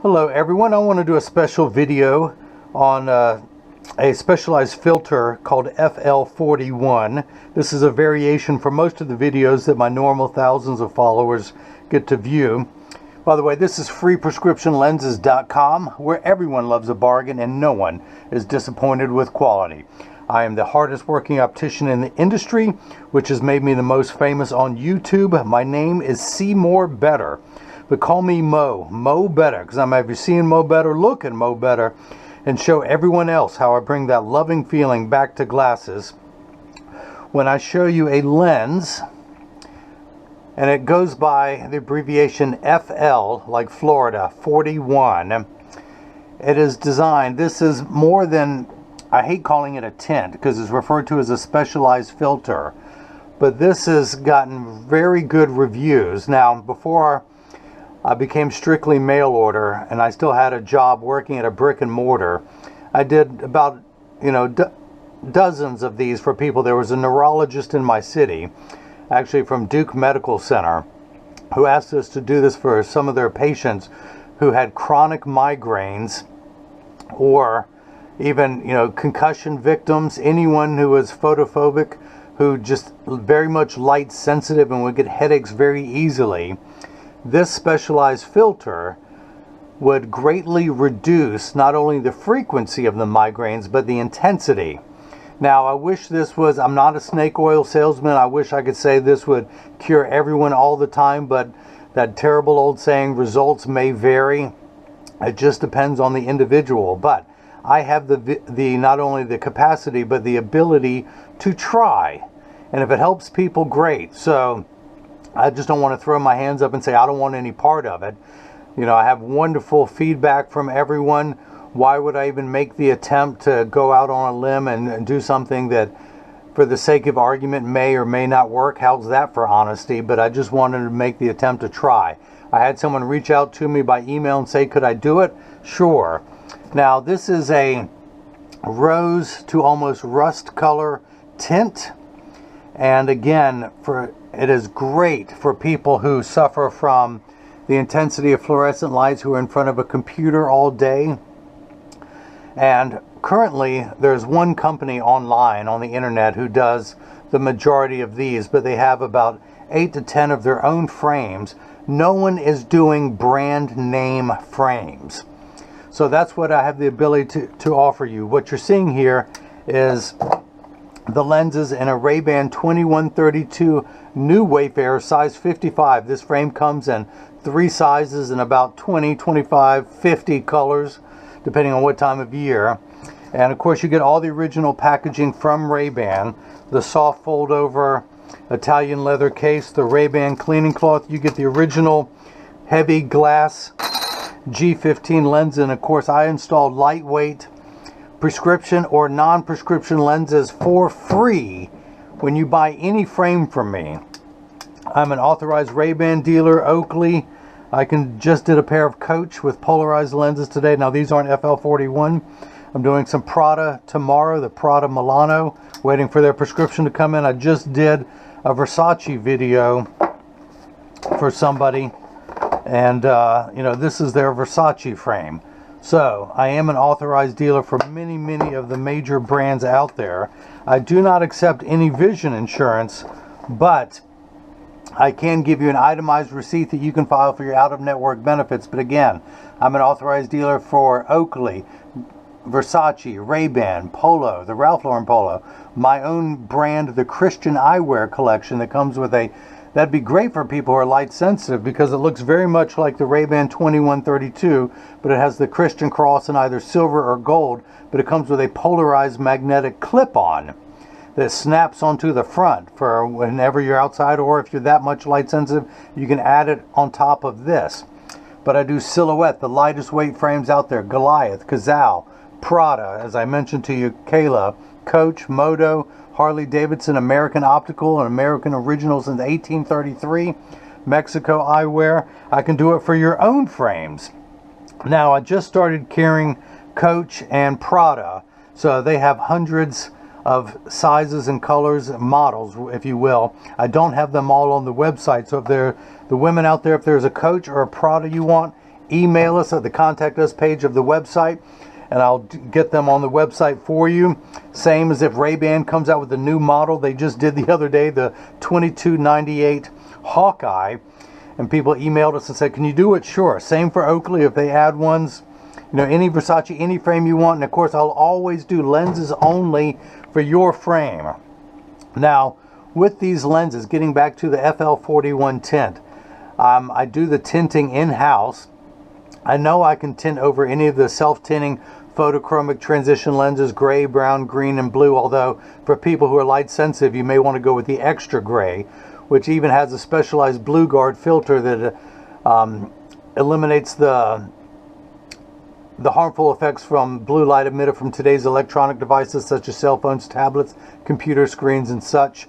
Hello everyone, I want to do a special video on a specialized filter called FL-41. This is a variation for most of the videos that my normal thousands of followers get to view. By the way, this is freeprescriptionlenses.com, where everyone loves a bargain and no one is disappointed with quality. I am the hardest working optician in the industry, which has made me the most famous on YouTube. My name is See More Better. But call me Mo Better, because I'm either seeing Mo Better, looking Mo Better, and show everyone else how I bring that loving feeling back to glasses when I show you a lens, and it goes by the abbreviation FL, like Florida, 41. It is designed, this is more than, I hate calling it a tint, because it's referred to as a specialized filter, but this has gotten very good reviews. Now, before I became strictly mail order and I still had a job working at a brick and mortar, I did about, dozens of these for people. There was a neurologist in my city, actually from Duke Medical Center, who asked us to do this for some of their patients who had chronic migraines, or even, concussion victims, anyone who was photophobic, who just very much light sensitive and would get headaches very easily. This specialized filter would greatly reduce not only the frequency of the migraines, but the intensity. Now, I wish this was, I'm not a snake oil salesman, I wish I could say this would cure everyone all the time, but that terrible old saying, results may vary. It just depends on the individual. But I have the not only the capacity, but the ability to try. And if it helps people, great. So I just don't want to throw my hands up and say I don't want any part of it. I have wonderful feedback from everyone. Why would I even make the attempt to go out on a limb and do something that, for the sake of argument, may or may not work? How's that for honesty? But I just wanted to make the attempt to try. I had someone reach out to me by email and say, could I do it? Sure. Now, this is a rose to almost rust color tint. And again, it is great for people who suffer from the intensity of fluorescent lights, who are in front of a computer all day. And currently, there's one company online on the internet who does the majority of these, but they have about 8 to 10 of their own frames. No one is doing brand name frames. So that's what I have the ability to offer you. What you're seeing here is the lenses in a RayBan 2132 new Wayfarer size 55. This frame comes in 3 sizes and about 20, 25, 50 colors, depending on what time of year. And of course you get all the original packaging from RayBan, the soft fold over Italian leather case, the RayBan cleaning cloth. You get the original heavy glass G15 lens, and of course I installed lightweight prescription or non-prescription lenses for free when you buy any frame from me. I'm an authorized RayBan dealer, Oakley. I just did a pair of Coach with polarized lenses today. Now these aren't FL-41. I'm doing some Prada tomorrow, the Prada Milano, waiting for their prescription to come in. I just did a Versace video for somebody, and this is their Versace frame. So, I am an authorized dealer for many of the major brands out there. I do not accept any vision insurance, but I can give you an itemized receipt that you can file for your out-of-network benefits. But again, I'm an authorized dealer for Oakley, Versace, RayBan, Polo, the Ralph Lauren Polo, my own brand, the Christian Eyewear collection that comes with that'd be great for people who are light sensitive, because it looks very much like the RayBan 2132, but it has the Christian cross in either silver or gold, but it comes with a polarized magnetic clip-on that snaps onto the front for whenever you're outside, or if you're that much light sensitive, you can add it on top of this. But I do Silhouette, the lightest weight frames out there, Goliath, Cazal, Prada, as I mentioned to you, Kayla, Coach, Moto, Harley Davidson, American Optical, and American Original since 1833, Mexico Eyewear. I can do it for your own frames. Now, I just started carrying Coach and Prada, so they have hundreds of sizes and colors, models, if you will. I don't have them all on the website, so if they're the women out there, if there's a Coach or a Prada you want, email us at the contact us page of the website, and I'll get them on the website for you. Same as if RayBan comes out with a new model. They just did the other day the 2298 Hawkeye, and people emailed us and said, can you do it? Sure. Same for Oakley if they add ones. You know, any Versace, any frame you want. And of course, I'll always do lenses only for your frame. Now, with these lenses, getting back to the FL-41 tint, I do the tinting in-house. I know I can tint over any of the self-tinting photochromic transition lenses, gray, brown, green, and blue, although for people who are light sensitive, you may want to go with the extra gray, which even has a specialized blue guard filter that eliminates the harmful effects from blue light emitted from today's electronic devices such as cell phones, tablets, computer screens, and such.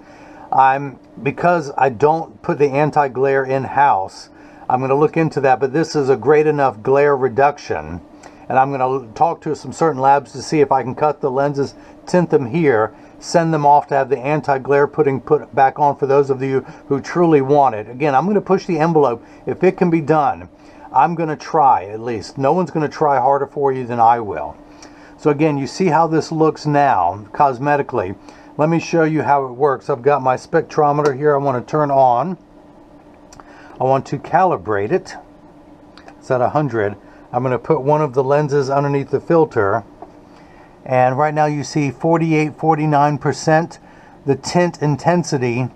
Because I don't put the anti-glare in-house, I'm going to look into that, but this is a great enough glare reduction, and I'm going to talk to some certain labs to see if I can cut the lenses, tint them here, send them off to have the anti-glare put back on for those of you who truly want it. Again, I'm going to push the envelope. If it can be done, I'm going to try at least. No one's going to try harder for you than I will. So again, you see how this looks now cosmetically. Let me show you how it works. I've got my spectrometer here I want to turn on. I want to calibrate it. It's at 100. I'm going to put one of the lenses underneath the filter. And right now you see 48-49%. The tint intensity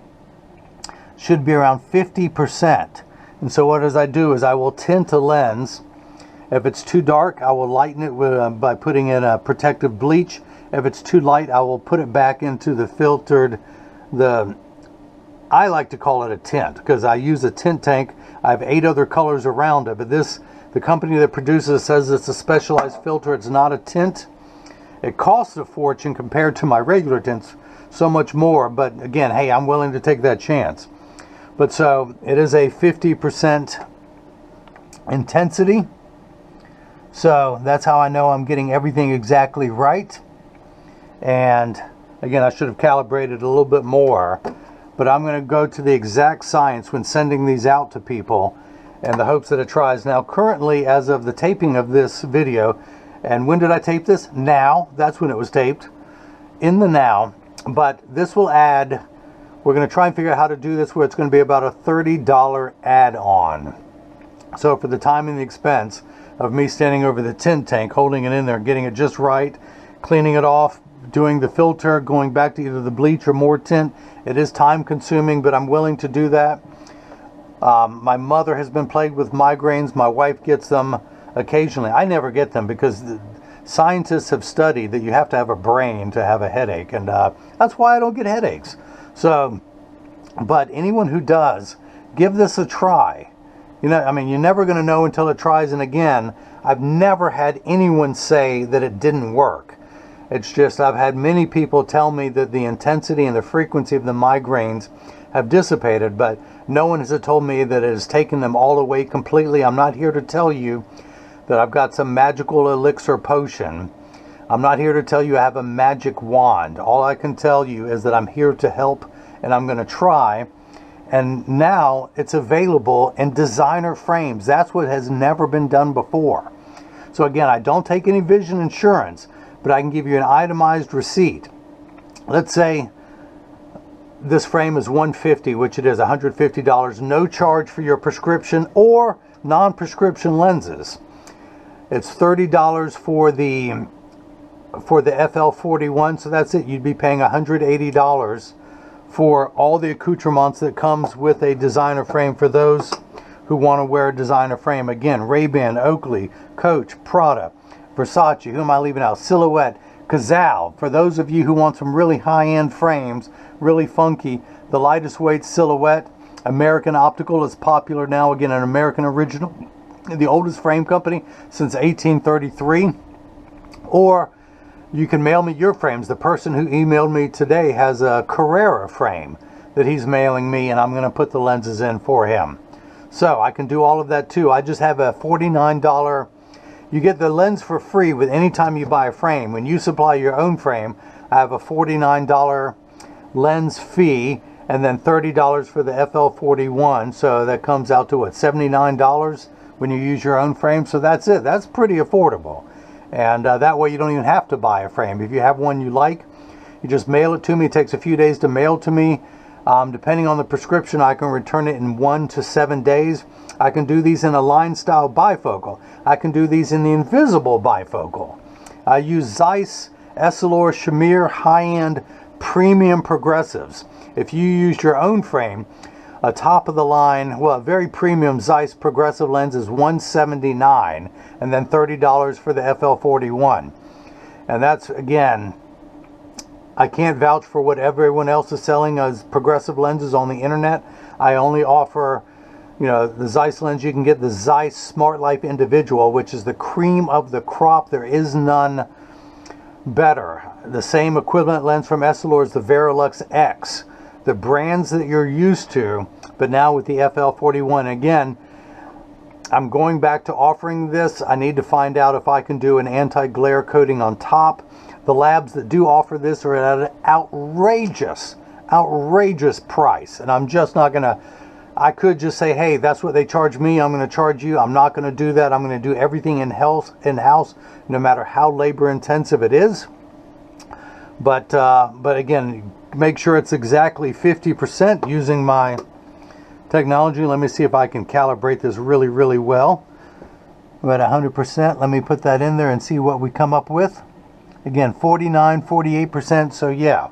should be around 50%. And so what I do is I will tint a lens. If it's too dark, I will lighten it by putting in a protective bleach. If it's too light, I will put it back into the filtered, I like to call it a tint because I use a tint tank. I have 8 other colors around it, but the company that produces says it's a specialized filter. It's not a tint. It costs a fortune compared to my regular tints, so much more. But again, hey, I'm willing to take that chance. But so it is a 50% intensity. So that's how I know I'm getting everything exactly right. And again, I should have calibrated a little bit more, but I'm going to go to the exact science when sending these out to people in the hopes that it tries. Now, currently, as of the taping of this video, and when did I tape this? Now. That's when it was taped. In the now. But this will add, we're going to try and figure out how to do this where it's going to be about a $30 add-on. So for the time and the expense of me standing over the tint tank, holding it in there, getting it just right, cleaning it off, doing the filter, going back to either the bleach or more tint, it is time consuming, but I'm willing to do that. My mother has been plagued with migraines. My wife gets them occasionally. I never get them because the scientists have studied that you have to have a brain to have a headache, and that's why I don't get headaches. So, but anyone who does, give this a try. You know, I mean, you're never going to know until it tries. And again, I've never had anyone say that it didn't work. It's just I've had many people tell me that the intensity and the frequency of the migraines have dissipated, but no one has told me that it has taken them all away completely. I'm not here to tell you that I've got some magical elixir potion. I'm not here to tell you I have a magic wand. All I can tell you is that I'm here to help, and I'm going to try. And now it's available in designer frames. That's what has never been done before. So again, I don't take any vision insurance, but I can give you an itemized receipt. Let's say this frame is $150, which it is $150, no charge for your prescription or non-prescription lenses. It's $30 for the FL-41, so that's it. You'd be paying $180 for all the accoutrements that comes with a designer frame for those who want to wear a designer frame. Again, RayBan, Oakley, Coach, Prada, Versace, who am I leaving out? Silhouette, Cazal. For those of you who want some really high-end frames, really funky, the lightest weight Silhouette. American Optical is popular now. Again, an American original. The oldest frame company since 1833. Or you can mail me your frames. The person who emailed me today has a Carrera frame that he's mailing me, and I'm going to put the lenses in for him. So I can do all of that too. I just have a $49. You get the lens for free with any time you buy a frame. When you supply your own frame, I have a $49 lens fee and then $30 for the FL-41. So that comes out to what, $79 when you use your own frame. So that's it. That's pretty affordable. And that way you don't even have to buy a frame. If you have one you like, you just mail it to me. It takes a few days to mail to me. Depending on the prescription, I can return it in 1 to 7 days. I can do these in a line style bifocal. I can do these in the invisible bifocal. I use Zeiss, Essilor, Shamir high-end premium progressives. If you used your own frame, a top of the line, well, a very premium Zeiss progressive lens is $179, and then $30 for the FL-41. And that's, again, I can't vouch for what everyone else is selling as progressive lenses on the internet. I only offer, you know, the Zeiss lens. You can get the Zeiss Smart Life Individual, which is the cream of the crop. There is none better. The same equivalent lens from Essilor is the Verilux X. The brands that you're used to, but now with the FL-41. Again, I'm going back to offering this. I need to find out if I can do an anti-glare coating on top. The labs that do offer this are at an outrageous price, and I'm just not gonna, I could just say, hey, that's what they charge me, I'm gonna charge you. I'm not gonna do that. I'm gonna do everything in-house, no matter how labor intensive it is. But again, make sure it's exactly 50% using my technology. Let me see if I can calibrate this really well. About 100%. Let me put that in there and see what we come up with. Again, 49, 48%. So yeah,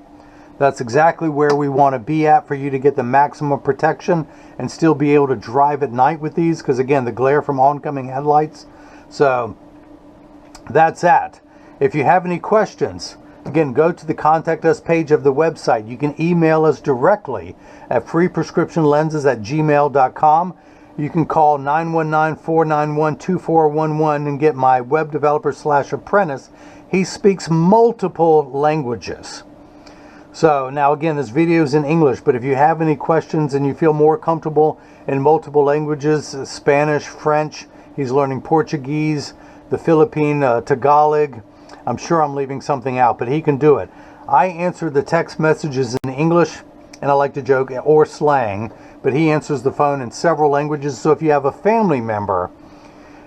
that's exactly where we want to be at for you to get the maximum protection and still be able to drive at night with these, because again, the glare from oncoming headlights. So that's that. If you have any questions, again, go to the Contact Us page of the website. You can email us directly at freeprescriptionlenses@gmail.com. You can call 919-491-2411 and get my web developer / apprentice. He speaks multiple languages. So now again, this video is in English, but if you have any questions and you feel more comfortable in multiple languages, Spanish, French, he's learning Portuguese, the Philippine Tagalog, I'm sure I'm leaving something out, but he can do it. I answer the text messages in English, and I like to joke, or slang, but he answers the phone in several languages. So if you have a family member,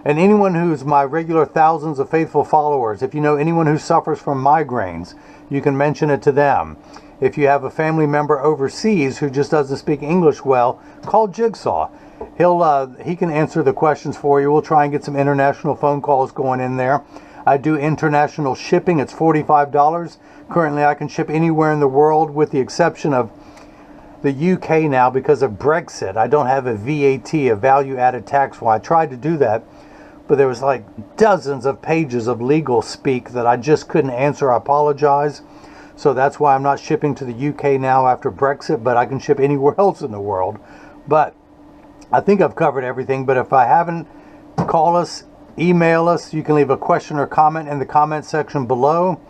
and anyone who's my regular thousands of faithful followers, if you know anyone who suffers from migraines, you can mention it to them. If you have a family member overseas who just doesn't speak English well, call Jigsaw. He can answer the questions for you. We'll try and get some international phone calls going in there. I do international shipping. It's $45. Currently, I can ship anywhere in the world with the exception of the UK now because of Brexit. I don't have a VAT, a value-added tax. Well, I tried to do that, but there was like dozens of pages of legal speak that I just couldn't answer. I apologize. So that's why I'm not shipping to the UK now after Brexit, but I can ship anywhere else in the world. But I think I've covered everything. But if I haven't, call us. Email us. You can leave a question or comment in the comment section below.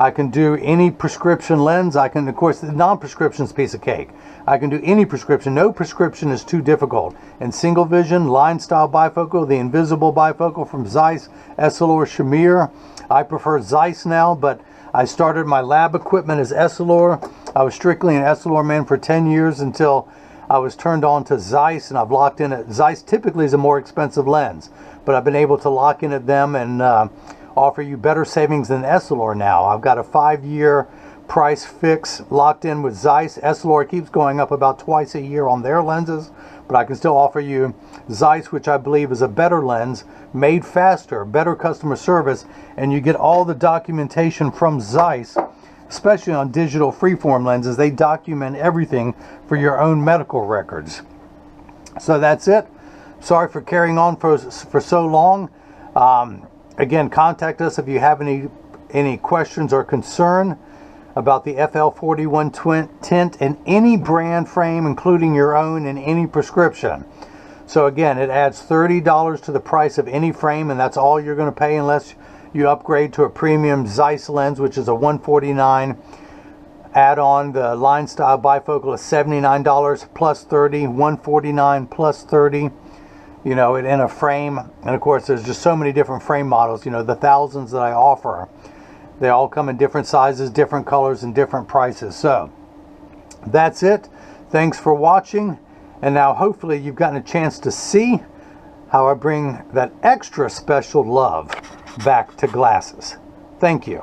I can do any prescription lens. I can, of course, the non-prescription's piece of cake. I can do any prescription. No prescription is too difficult. And single vision, line style bifocal, the invisible bifocal from Zeiss, Essilor, Shamir. I prefer Zeiss now, but I started my lab equipment as Essilor. I was strictly an Essilor man for 10 years until I was turned on to Zeiss, and I've locked in at Zeiss. Typically is a more expensive lens, but I've been able to lock in at them and offer you better savings than Essilor now. I've got a 5-year price fix locked in with Zeiss. Essilor keeps going up about twice a year on their lenses, but I can still offer you Zeiss, which I believe is a better lens, made faster, better customer service, and you get all the documentation from Zeiss, especially on digital freeform lenses. They document everything for your own medical records. So that's it. Sorry for carrying on for so long. Again, contact us if you have any questions or concern about the FL-41 tint in any brand frame, including your own, in any prescription. So again, it adds $30 to the price of any frame, and that's all you're going to pay unless you upgrade to a premium Zeiss lens, which is a $149 add-on. The line style bifocal is $79 plus $30, $149 plus $30. You know, in a frame. And of course, there's just so many different frame models. You know, the thousands that I offer, they all come in different sizes, different colors, and different prices. So that's it. Thanks for watching. And now hopefully you've gotten a chance to see how I bring that extra special love back to glasses. Thank you.